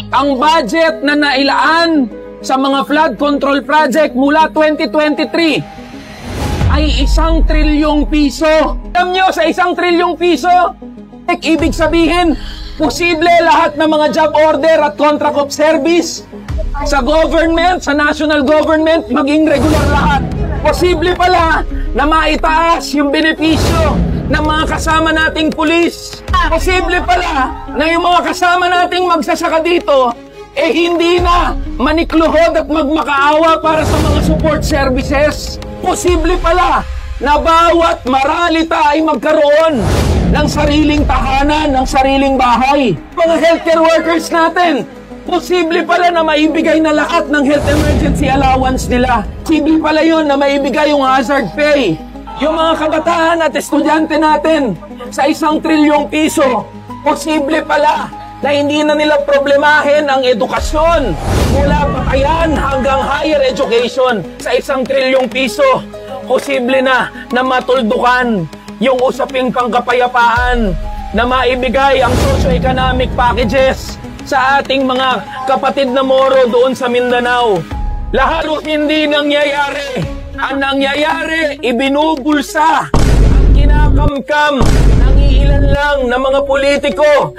Ang budget na nailaan sa mga flood control project mula 2023 ay 1 trilyong piso. Alam nyo, sa 1 trilyong piso, ibig sabihin, posible lahat ng mga job order at contract of service sa government, sa national government, maging regular lahat. Posible pala na maitaas yung benepisyo ng mga kasama nating pulis. Posible pala na yung mga kasama nating magsasaka dito, hindi na manikluhod at magmakaawa para sa mga support services. Posible pala na bawat maralita ay magkaroon ng sariling tahanan, ng sariling bahay. Mga healthcare workers natin, posible pala na maibigay na lahat ng health emergency allowance nila. Posible pala yun na maibigay yung hazard pay. Yung mga kabataan at estudyante natin sa 1 trilyong piso, posible pala na hindi na nila problemahin ang edukasyon mula batayan hanggang higher education sa 1 trilyong piso. Posible na matuldukan yung usaping pangkapayapaan, na maibigay ang socio-economic packages sa ating mga kapatid na Moro doon sa Mindanao. Lahat hindi nangyayari. Ang nangyayari, ibinubulsa, kinakamkam ng iilan lang na mga politiko